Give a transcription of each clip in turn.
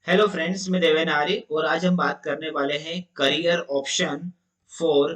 Hello friends, मैं देवेन आर्य और आज हम बात करने वाले हैं career option for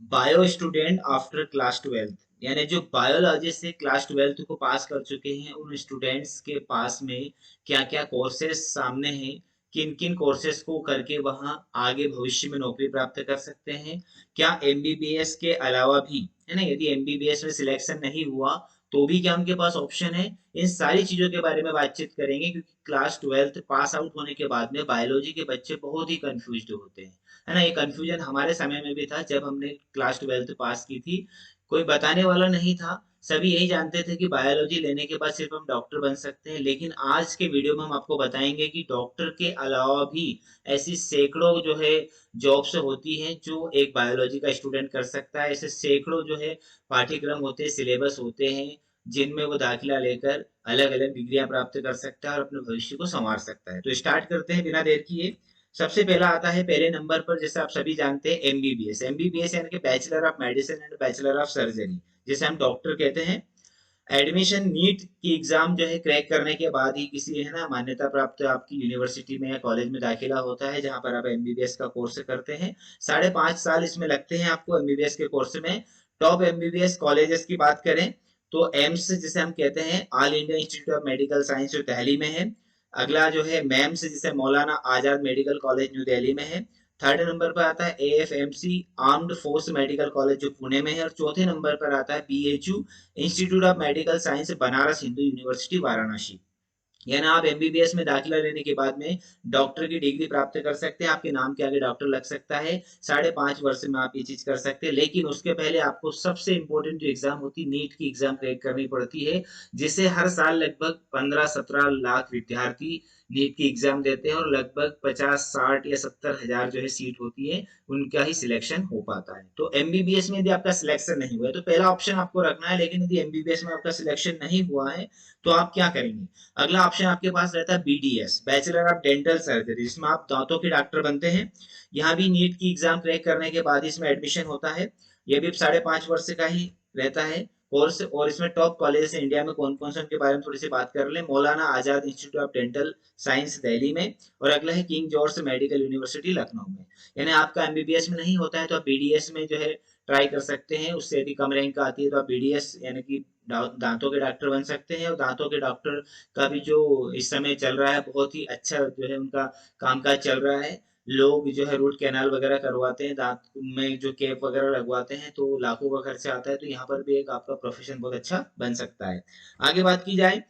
bio student after class 12। यानी जो बायोलॉजी से क्लास 12 को पास कर चुके हैं उन स्टूडेंट्स के पास में क्या क्या कोर्सेज सामने हैं, किन किन कोर्सेज को करके वहां आगे भविष्य में नौकरी प्राप्त कर सकते हैं। क्या एमबीबीएस के अलावा भी, है ना, यदि एमबीबीएस में सिलेक्शन नहीं हुआ तो भी क्या उनके पास ऑप्शन है। इन सारी चीजों के बारे में बातचीत करेंगे क्योंकि क्लास 12 पास आउट होने के बाद में बायोलॉजी के बच्चे बहुत ही कंफ्यूज होते हैं, है ना। ये कंफ्यूजन हमारे समय में भी था जब हमने क्लास 12 पास की थी। कोई बताने वाला नहीं था, सभी यही जानते थे कि बायोलॉजी लेने के बाद सिर्फ हम डॉक्टर बन सकते हैं। लेकिन आज के वीडियो में हम आपको बताएंगे कि डॉक्टर के अलावा भी ऐसी सैकड़ों जो है जॉब्स होती हैं जो एक बायोलॉजी का स्टूडेंट कर सकता है। ऐसे सैकड़ों जो है पाठ्यक्रम होते हैं, सिलेबस होते हैं, जिनमें वो दाखिला लेकर अलग अलग डिग्रियां प्राप्त कर सकता है और अपने भविष्य को संवार सकता है। तो स्टार्ट करते हैं बिना देर किए। सबसे पहला आता है पहले नंबर पर, जैसे आप सभी जानते हैं, एमबीबीएस। एमबीबीएस यानी कि bachelor of medicine and bachelor of surgery, जिसे हम डॉक्टर कहते हैं। एडमिशन नीट की एग्जाम जो है क्रैक करने के बाद ही किसी, है ना, मान्यता प्राप्त आपकी यूनिवर्सिटी में या कॉलेज में दाखिला होता है जहां पर आप एमबीबीएस का कोर्स करते हैं। 5.5 साल इसमें लगते हैं आपको एमबीबीएस के कोर्स में। टॉप एमबीबीएस कॉलेजेस की बात करें तो एम्स जिसे हम कहते हैं, all India institute of medical science, जो दिल्ली में है। अगला जो है मेम्स, जिसे Maulana Azad medical college new Delhi में है। थर्ड नंबर पर आता है AFMC armed force medical college जो पुणे में है। और चौथे नंबर पर आता है BHU institute of medical science Banaras Hindu university Varanasi. यानी आप एमबीबीएस में दाखिला लेने के बाद में डॉक्टर की डिग्री प्राप्त कर सकते हैं, आपके नाम के आगे डॉक्टर लग सकता है। 5.5 वर्ष में आप ये चीज कर सकते हैं। लेकिन उसके पहले आपको सबसे इंपॉर्टेंट जो एग्जाम होती है, नीट की एग्जाम क्रैक करनी पड़ती है, जिसे हर साल लगभग 15-17 लाख विद्यार्थी नीट की एग्जाम देते हैं और लगभग 50, 60 या 70 हजार जो है सीट होती है, उनका ही सिलेक्शन हो पाता है। तो एमबीबीएस में यदि आपका सिलेक्शन नहीं हुआ है तो पहला ऑप्शन आपको रखना है। लेकिन यदि एमबीबीएस में आपका सिलेक्शन नहीं हुआ है तो आप क्या करेंगे? अगला ऑप्शन आपके पास रहता है BDS, bachelor of dental surgery, जिसमें आप दांतों के डॉक्टर बनते हैं। यहाँ भी नीट की एग्जाम क्रैक करने के बाद इसमें एडमिशन होता है। ये भी 5.5 वर्ष का ही रहता है कोर्स। और इसमें टॉप कॉलेज है इंडिया में, कौन कौन से, उनके बारे में थोड़ी सी बात कर ले। Maulana Azad Institute of Dental Science Delhi में, और अगला है King George Medical University Lucknow में। यानी आपका एमबीबीएस में नहीं होता है तो आप बीडीएस में जो है ट्राई कर सकते हैं। उससे यदि कम रैंक आती है तो आप बीडीएस यानी कि दांतों के डॉक्टर बन सकते हैं। और दांतों के डॉक्टर का भी जो इस समय चल रहा है, बहुत ही अच्छा जो है उनका कामकाज चल रहा है। लोग जो है रूट कैनाल वगैरह करवाते हैं, दांत में जो कैप वगैरह लगवाते हैं, तो लाखों का खर्चा आता है। तो यहाँ पर भी एक आपका प्रोफेशन बहुत अच्छा बन सकता है। आगे बात की जाए,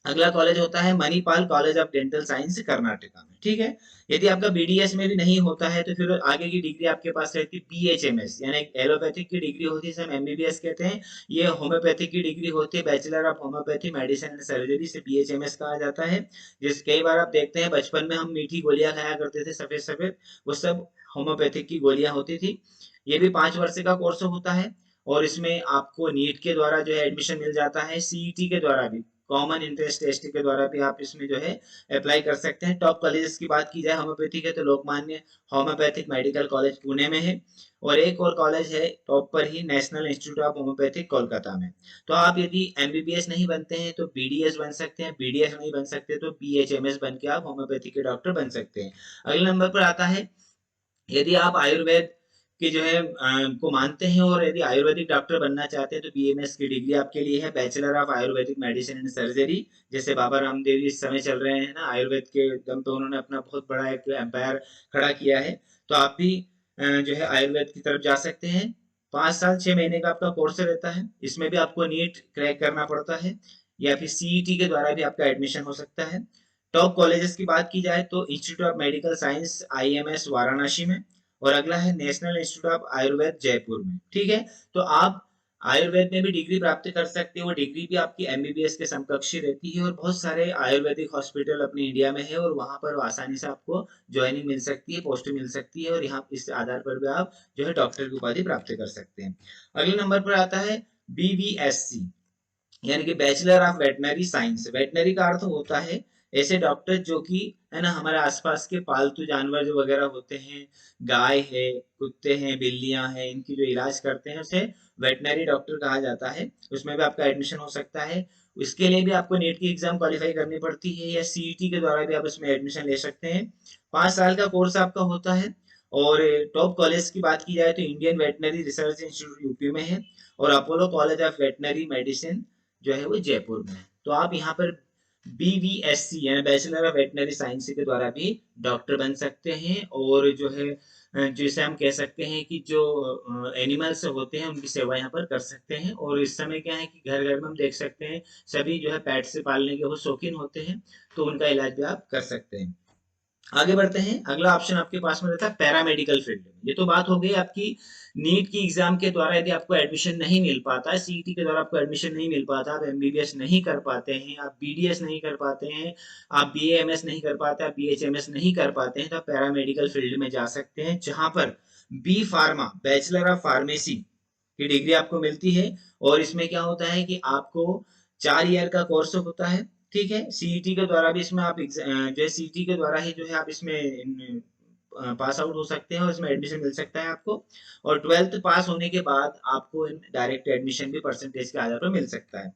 अगला कॉलेज होता है Manipal college of Dental science Karnataka में। ठीक है। यदि आपका बीडीएस में भी नहीं होता है तो फिर आगे की डिग्री आपके पास रहती है बीएचएमएस, यानी एलोपैथिक की डिग्री होती है, जिसे हम एमबीबीएस कहते हैं। ये होम्योपैथिक की डिग्री होती है, bachelor of homeopathy medicine and surgery, से बीएचएमएस कहा जाता है। जिस कई बार आप देखते हैं बचपन में हम मीठी गोलियां खाया करते थे सफेद सफेद, वो सब होम्योपैथिक की गोलियां होती थी। ये भी 5 वर्ष का कोर्स होता है। और इसमें आपको नीट के द्वारा जो है एडमिशन मिल जाता है, सीईटी के द्वारा भी, कॉमन इंटरेस्ट टेस्ट के द्वारा भी आप इसमें जो है अप्लाई कर सकते हैं। टॉप कॉलेजेस की बात की जाए होम्योपैथी के तो Lokmanya Homeopathic Medical College Pune में है। और एक और कॉलेज है टॉप पर ही, National Institute of Homeopathic Kolkata में। तो आप यदि एमबीबीएस नहीं बनते हैं तो बीडीएस बन सकते हैं, बीडीएस नहीं बन सकते तो बीएचएमएस बन के आप होम्योपैथी के डॉक्टर बन सकते हैं। अगले नंबर पर आता है, यदि आप आयुर्वेद की जो है को मानते हैं और यदि आयुर्वेदिक डॉक्टर बनना चाहते हैं तो बीएमएस की डिग्री आपके लिए है, bachelor of Ayurvedic medicine and surgery. जैसे बाबा रामदेव जी इस समय चल रहे हैं ना, आयुर्वेद के दम पे उन्होंने अपना बहुत बड़ा एक एम्पायर खड़ा किया है। तो आप भी जो है आयुर्वेद की तरफ जा सकते हैं। 5 साल 6 महीने का आपका कोर्स रहता है। इसमें भी आपको नीट क्रैक करना पड़ता है या फिर सीईटी के द्वारा भी आपका एडमिशन हो सकता है। टॉप कॉलेजेस की बात की जाए तो institute of medical science IMS Varanasi में, और अगला है national Institute of Ayurveda Jaipur में। ठीक है। तो आप आयुर्वेद में भी डिग्री प्राप्त कर सकते हो, वो डिग्री भी आपकी एमबीबीएस के समकक्षी रहती है। और बहुत सारे आयुर्वेदिक हॉस्पिटल अपने इंडिया में है और वहां पर आसानी से आपको ज्वाइनिंग मिल सकती है, पोस्ट मिल सकती है, और यहाँ इस आधार पर भी आप जो है डॉक्टर की उपाधि प्राप्त कर सकते हैं। अगले नंबर पर आता है बीवीएससी, यानी कि bachelor of veterinary science. Veterinary का अर्थ होता है ऐसे डॉक्टर जो कि है ना हमारे आसपास के पालतू जानवर जो वगैरह होते हैं, गाय है, कुत्ते हैं, बिल्लियां हैं, इनकी जो इलाज करते हैं उसे वेटनरी डॉक्टर कहा जाता है। उसमें भी आपका एडमिशन हो सकता है। इसके लिए भी आपको नीट की एग्जाम क्वालिफाई करनी पड़ती है, या सीईटी के द्वारा भी आप उसमें एडमिशन ले सकते हैं। 5 साल का कोर्स आपका होता है। और टॉप कॉलेज की बात की जाए तो Indian veterinary research institute UP में है, और Apollo college of veterinary medicine जो है वो जयपुर में है। तो आप यहाँ पर BVSC यानी बैचलर ऑफ वेटनरी साइंस के द्वारा भी डॉक्टर बन सकते हैं। और जो है जिसे हम कह सकते हैं कि जो एनिमल्स होते हैं उनकी सेवा यहाँ पर कर सकते हैं। और इस समय क्या है कि घर घर में हम देख सकते हैं सभी जो है पेट से पालने के वो शौकीन होते हैं, तो उनका इलाज भी आप कर सकते हैं। आगे बढ़ते हैं। अगला ऑप्शन आपके पास में रहता है पैरामेडिकल फील्ड में। ये तो बात हो गई आपकी नीट की एग्जाम के द्वारा यदि आपको एडमिशन नहीं मिल पाता है, सीईटी के द्वारा आपको एडमिशन नहीं मिल पाता, आप एमबीबीएस नहीं कर पाते हैं, आप बीडीएस नहीं कर पाते हैं, आप बीएएमएस नहीं कर पाते, आप बीएचएमएस नहीं कर पाते हैं, तो आप पैरामेडिकल फील्ड में जा सकते हैं, जहां पर B pharma bachelor of pharmacy की डिग्री आपको मिलती है। और इसमें क्या होता है कि आपको 4 ईयर का कोर्स होता है। ठीक है, सीईटी के द्वारा भी इसमें आप जो है सीईटी के द्वारा ही जो है आप इसमें पास आउट हो सकते हैं और इसमें एडमिशन मिल सकता है आपको। और 12th पास होने के बाद आपको डायरेक्ट एडमिशन भी परसेंटेज के आधार पर मिल सकता है।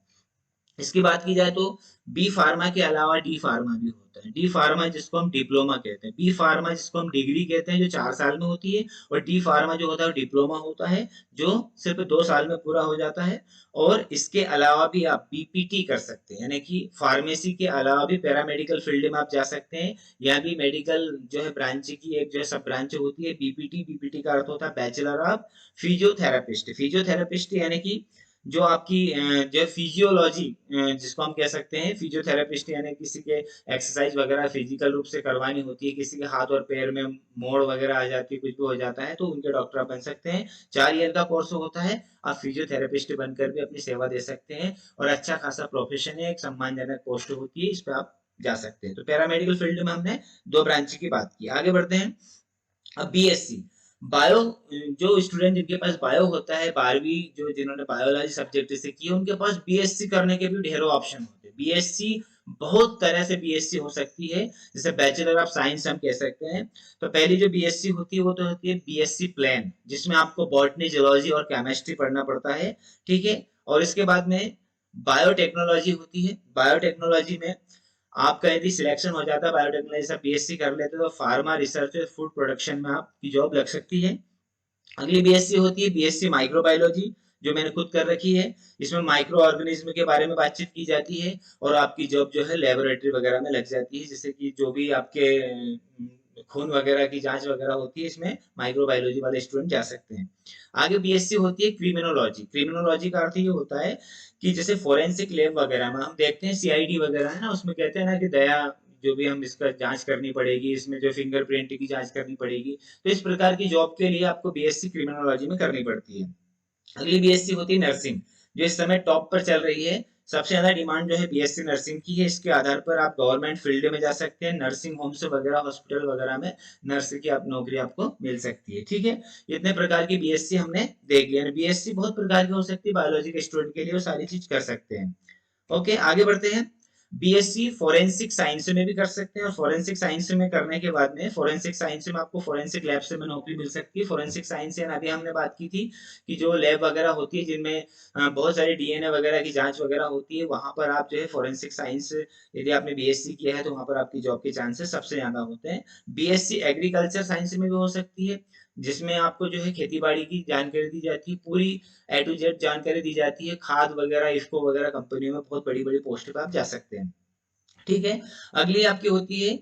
इसकी बात की जाए तो बी फार्मा के अलावा डी फार्मा भी होता है। डी फार्मा जिसको हम डिप्लोमा कहते हैं, बी फार्मा जिसको हम डिग्री कहते हैं जो 4 साल में होती है, और डी फार्मा जो होता है डिप्लोमा होता है जो सिर्फ 2 साल में पूरा हो जाता है। और इसके अलावा भी आप बीपीटी कर सकते हैं, यानी कि फार्मेसी के अलावा भी पैरामेडिकल फील्ड में आप जा सकते हैं। यहाँ भी मेडिकल जो है ब्रांच की एक जो है सब ब्रांच होती है बीपीटी। बीपीटी का अर्थ होता है बैचलर ऑफ फिजियोथेरापिस्ट। फिजियोथेरापिस्ट यानी कि जो आपकी जो फिजियोलॉजी जिसको हम कह सकते हैं फिजियोथेरेपिस्ट, यानी किसी के एक्सरसाइज वगैरह फिजिकल रूप से करवानी होती है, किसी के हाथ और पैर में मोड़ वगैरह आ जाती है, कुछ भी हो जाता है, तो उनके डॉक्टर आप बन सकते हैं। 4 ईयर का कोर्स होता है। आप फिजियोथेरेपिस्ट बनकर भी अपनी सेवा दे सकते हैं, और अच्छा खासा प्रोफेशन है, एक सम्मानजनक पोस्ट होती है, इस पे आप जा सकते हैं। तो पैरामेडिकल फील्ड में हमने 2 ब्रांच की बात की। आगे बढ़ते हैं। अब बीएससी बायो, जो स्टूडेंट जिनके पास बायो होता है, 12वीं जो जिन्होंने बायोलॉजी सब्जेक्ट से की है, उनके पास बीएससी करने के भी ढेरों ऑप्शन होते हैं। बीएससी बहुत तरह से बीएससी हो सकती है, जैसे बैचलर ऑफ साइंस हम कह सकते हैं। तो पहली जो बीएससी होती है वो तो होती है बीएससी प्लेन, जिसमें आपको बॉटनी, जूलॉजी और केमिस्ट्री पढ़ना पड़ता है। ठीक है। और इसके बाद में बायोटेक्नोलॉजी होती है। बायोटेक्नोलॉजी में आपका यदि सिलेक्शन हो जाता है, बायोटेक्नोलॉजी से बीएससी कर लेते हैं, तो फार्मा रिसर्च और फूड प्रोडक्शन में आपकी जॉब लग सकती है। अगली बीएससी होती है बीएससी माइक्रोबायोलॉजी, जो मैंने खुद कर रखी है। इसमें माइक्रो ऑर्गेनिज्म के बारे में बातचीत की जाती है, और आपकी जॉब जो है लेबोरेटरी वगैरह में लग जाती है, जैसे कि जो भी आपके खून वगैरह की जांच वगैरह होती है, इसमें माइक्रोबायोलॉजी वाले स्टूडेंट जा सकते हैं। आगे बीएससी होती है क्रिमिनोलॉजी। क्रिमिनोलॉजी का अर्थ ये होता है कि जैसे फोरेंसिक लैब वगैरह में हम देखते हैं सीआईडी वगैरह है ना, उसमें कहते हैं ना कि दया जो भी हम इसका जांच करनी पड़ेगी, इसमें जो फिंगरप्रिंट की जांच करनी पड़ेगी, तो इस प्रकार की जॉब के लिए आपको बीएससी क्रिमिनोलॉजी में करनी पड़ती है। अगली बीएससी होती है नर्सिंग, जो इस समय टॉप पर चल रही है। सबसे ज्यादा डिमांड जो है बीएससी नर्सिंग की है। इसके आधार पर आप गवर्नमेंट फील्ड में जा सकते हैं, नर्सिंग होम्स वगैरह, हॉस्पिटल वगैरह में नर्स की आप नौकरी आपको मिल सकती है। ठीक है, इतने प्रकार की बीएससी हमने देख लिया। बीएससी बहुत प्रकार की हो सकती है, बायोलॉजी के स्टूडेंट के लिए वो सारी चीज कर सकते हैं। ओके, आगे बढ़ते हैं। बीएससी फोरेंसिक साइंस में भी कर सकते हैं, और फोरेंसिक साइंस में करने के बाद में फोरेंसिक साइंस में आपको फोरेंसिक लैब से में नौकरी मिल सकती है। फोरेंसिक साइंस यानी अभी हमने बात की थी कि जो लैब वगैरह होती है जिनमें बहुत सारी डीएनए वगैरह की जांच वगैरह होती है, वहां पर आप जो है फोरेंसिक साइंस यदि आपने बीएससी किया है तो वहां पर आपकी जॉब के चांसेस सबसे ज्यादा होते हैं। बीएससी एग्रीकल्चर साइंस में भी हो सकती है, जिसमें आपको जो है खेती बाड़ी की जानकारी दी जाती है, पूरी A to Z जानकारी दी जाती है, खाद वगैरह, इफको वगैरह कंपनियों में बहुत बड़ी बड़ी पोस्ट पे आप जा सकते हैं। ठीक है। अगली आपकी होती है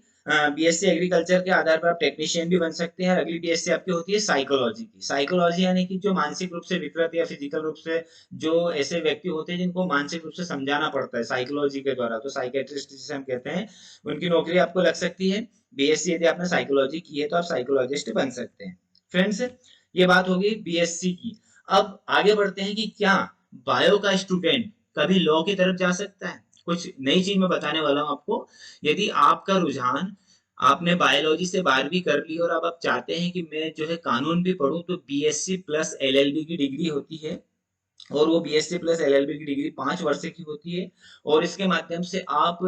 बीएससी एग्रीकल्चर के आधार पर आप टेक्नीशियन भी बन सकते हैं। और अगली बीएससी आपकी होती है साइकोलॉजी की। साइकोलॉजी यानी कि जो मानसिक रूप से विकृत या फिजिकल रूप से जो ऐसे व्यक्ति होते हैं जिनको मानसिक रूप से समझाना पड़ता है साइकोलॉजी के द्वारा, तो साइकेट्रिस्ट जिसे हम कहते हैं, उनकी नौकरी आपको लग सकती है। बीएससी यदि आपने साइकोलॉजी की है तो आप साइकोलॉजिस्ट बन सकते हैं। फ्रेंड्स, ये बात होगी बीएससी की। अब आगे बढ़ते हैं कि क्या बायो का स्टूडेंट कभी लॉ की तरफ जा सकता है। कुछ नई चीज मैं बताने वाला हूं आपको। यदि आपका रुझान, आपने बायोलॉजी से 12वीं कर ली और अब आप चाहते हैं कि मैं जो है कानून भी पढूं, तो बीएससी प्लस एलएलबी की डिग्री होती है। और वो बीएससी प्लस एलएलबी की डिग्री 5 वर्ष की होती है, और इसके माध्यम से आप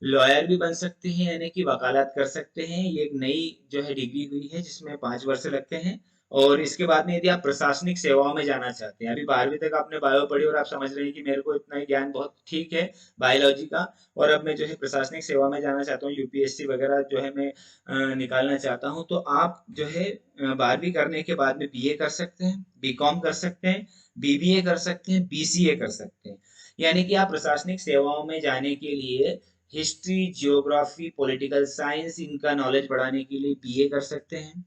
लॉयर भी बन सकते हैं, यानी कि वकालत कर सकते हैं। ये एक नई जो है डिग्री हुई है जिसमें 5 वर्ष लगते हैं। और इसके बाद में यदि आप प्रशासनिक सेवाओं में जाना चाहते हैं, अभी 12वीं तक आपने बायो पढ़ी और आप समझ रहे हैं कि मेरे को इतना ही ज्ञान बहुत ठीक है बायोलॉजी का, और अब मैं जो है प्रशासनिक सेवा में जाना चाहता हूँ, यूपीएससी वगैरह जो है मैं निकालना चाहता हूँ, तो आप जो है 12वीं करने के बाद में बीए कर सकते हैं, बीकॉम कर सकते हैं, बीबीए कर सकते हैं, बीसीए कर सकते हैं। यानी कि आप प्रशासनिक सेवाओं में जाने के लिए हिस्ट्री, जियोग्राफी, पॉलिटिकल साइंस, इनका नॉलेज बढ़ाने के लिए बीए कर सकते हैं,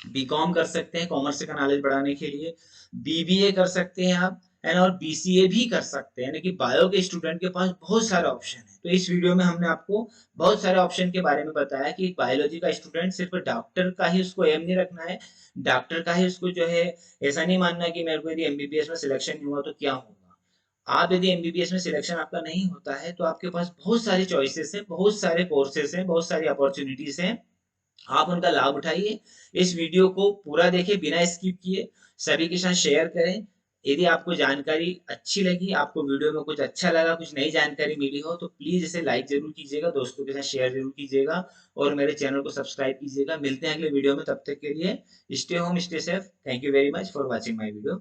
बीकॉम कर सकते हैं कॉमर्स का नॉलेज बढ़ाने के लिए, बीबीए कर सकते हैं आप, एंड और बीसीए भी कर सकते हैं। यानी कि बायो के स्टूडेंट के पास बहुत सारे ऑप्शन है। तो इस वीडियो में हमने आपको बहुत सारे ऑप्शन के बारे में बताया कि बायोलॉजी का स्टूडेंट सिर्फ डॉक्टर का ही उसको एम नहीं रखना है, डॉक्टर का ही उसको जो है ऐसा नहीं मानना कि मेरे को यदि एमबीबीएस में सिलेक्शन नहीं हुआ तो क्या होगा। आप यदि एमबीबीएस में सिलेक्शन आपका नहीं होता है तो आपके पास बहुत सारी चॉइसेस हैं, बहुत सारे कोर्सेस हैं, बहुत सारी अपॉर्चुनिटीज हैं, आप उनका लाभ उठाइए। इस वीडियो को पूरा देखें बिना स्किप किए, सभी के साथ शेयर करें। यदि आपको जानकारी अच्छी लगी, आपको वीडियो में कुछ अच्छा लगा, कुछ नई जानकारी मिली हो, तो प्लीज इसे लाइक जरूर कीजिएगा, दोस्तों के साथ शेयर जरूर कीजिएगा, और मेरे चैनल को सब्सक्राइब कीजिएगा। मिलते हैं अगले वीडियो में, तब तक के लिए stay home, stay safe. Thank you very much for watching my video.